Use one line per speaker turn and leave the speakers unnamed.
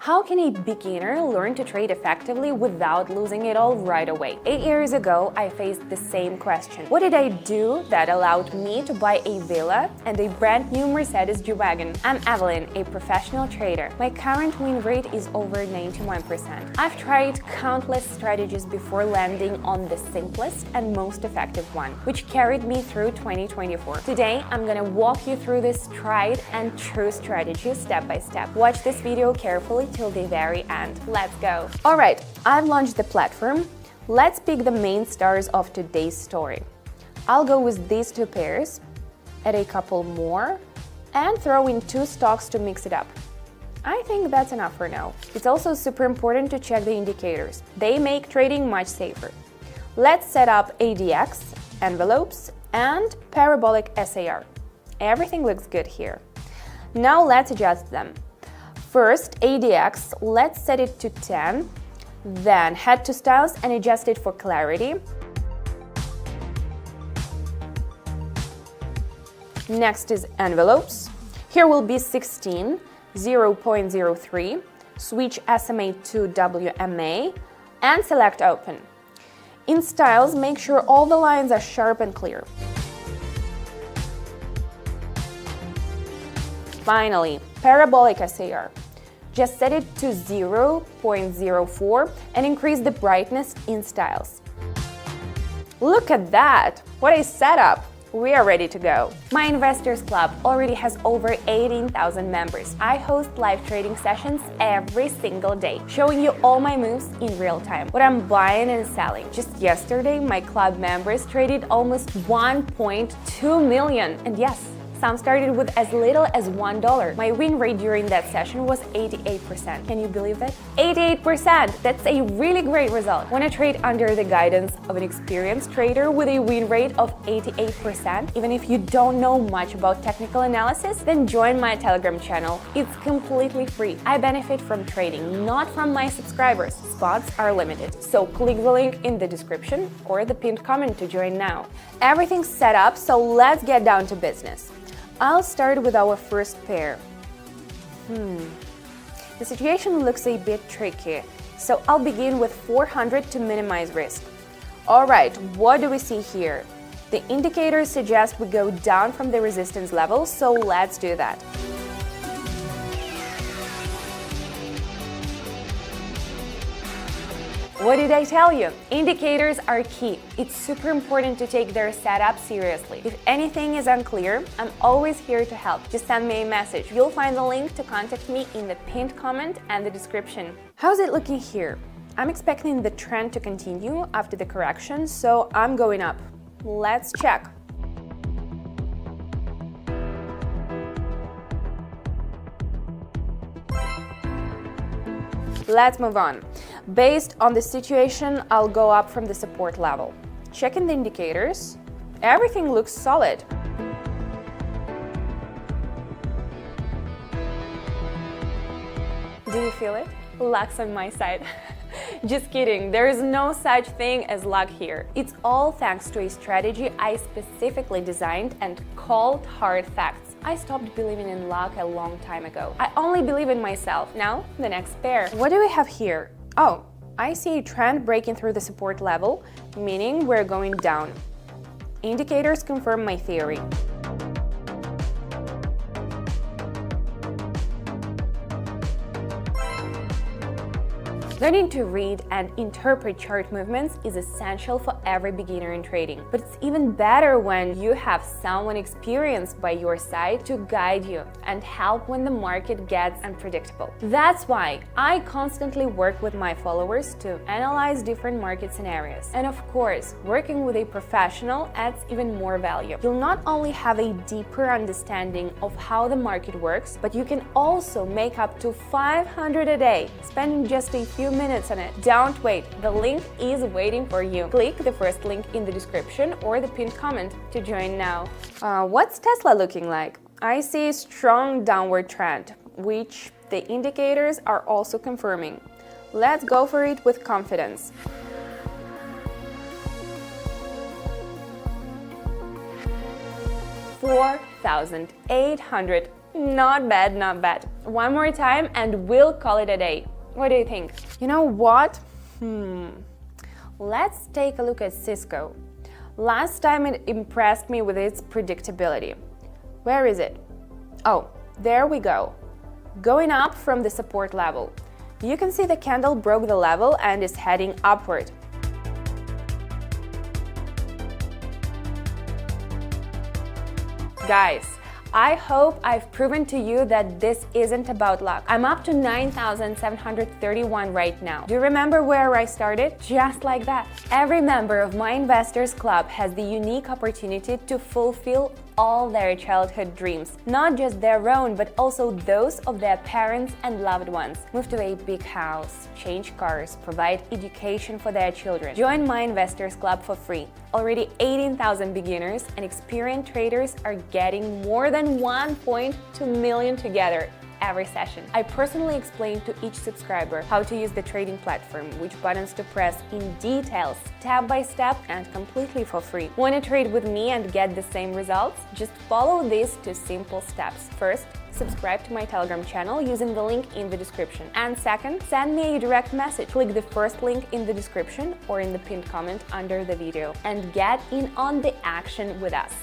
How can a beginner learn to trade effectively without losing it all right away? 8 years ago, I faced the same question. What did I do that allowed me to buy a villa and a brand new Mercedes G-Wagon? I'm Evelyn, a professional trader. My current win rate is over 91%. I've tried countless strategies before landing on the simplest and most effective one, which carried me through 2024. Today, I'm gonna walk you through this tried and true strategy step by step. Watch this video carefully till the very end. Let's go. All right, I've launched the platform. Let's pick the main stars of today's story. I'll go with these two pairs, add a couple more, and throw in 2 stocks to mix it up. I think that's enough for now. It's also super important to check the indicators. They make trading much safer. Let's set up ADX, envelopes, and parabolic SAR. Everything looks good here. Now let's adjust them. First, ADX, let's set it to 10, then head to styles and adjust it for clarity. Next is envelopes. Here will be 16, 0.03, switch SMA to WMA, and select open. In styles, make sure all the lines are sharp and clear. Finally, parabolic SAR. Just set it to 0.04 and increase the brightness in styles. Look at that! What a setup! We are ready to go. My Investors Club already has over 18,000 members. I host live trading sessions every single day, showing you all my moves in real time, what I'm buying and selling. Just yesterday, my club members traded almost 1.2 million. And yes, some started with as little as $1. My win rate during that session was 88%. Can you believe it? 88%! That's a really great result. Want to trade under the guidance of an experienced trader with a win rate of 88%? Even if you don't know much about technical analysis, then join my Telegram channel. It's completely free. I benefit from trading, not from my subscribers. Spots are limited. So click the link in the description or the pinned comment to join now. Everything's set up, so let's get down to business. I'll start with our first pair. The situation looks a bit tricky, so I'll begin with 400 to minimize risk. All right, what do we see here? The indicators suggest we go down from the resistance level, so let's do that. What did I tell you? Indicators are key. It's super important to take their setup seriously. If anything is unclear, I'm always here to help. Just send me a message. You'll find the link to contact me in the pinned comment and the description. How's it looking here? I'm expecting the trend to continue after the correction, so I'm going up. Let's check. Let's move on. Based on the situation, I'll go up from the support level. Checking the indicators, everything looks solid. Do you feel it? Luck's on my side. Just kidding, there is no such thing as luck here. It's all thanks to a strategy I specifically designed and called hard facts. I stopped believing in luck a long time ago. I only believe in myself. Now, the next pair. What do we have here? Oh, I see a trend breaking through the support level, meaning we're going down. Indicators confirm my theory. Learning to read and interpret chart movements is essential for every beginner in trading. But it's even better when you have someone experienced by your side to guide you and help when the market gets unpredictable. That's why I constantly work with my followers to analyze different market scenarios. And of course, working with a professional adds even more value. You'll not only have a deeper understanding of how the market works, but you can also make up to 500 a day, spending just a few minutes on it. Don't wait, the link is waiting for you. Click the first link in the description or the pinned comment to join now. What's Tesla looking like? I see a strong downward trend, which the indicators are also confirming. Let's go for it with confidence. $4,800 Not bad, not bad. One more time and we'll call it a day. What do you think? You know what? Let's take a look at Cisco. Last time it impressed me with its predictability. Where is it? Oh, there we go. Going up from the support level. You can see the candle broke the level and is heading upward. Guys, I hope I've proven to you that this isn't about luck. I'm up to 9,731 right now. Do you remember where I started? Just like that. Every member of my Investors Club has the unique opportunity to fulfill all their childhood dreams, not just their own, but also those of their parents and loved ones. Move to a big house, change cars, provide education for their children. Join my Investors Club for free. Already 18,000 beginners and experienced traders are getting more than 1.2 million together every session. I personally explain to each subscriber how to use the trading platform, which buttons to press in detail, step by step, and completely for free. Want to trade with me and get the same results? Just follow these 2 simple steps. First, subscribe to my Telegram channel using the link in the description. And second, send me a direct message. Click the first link in the description or in the pinned comment under the video and get in on the action with us.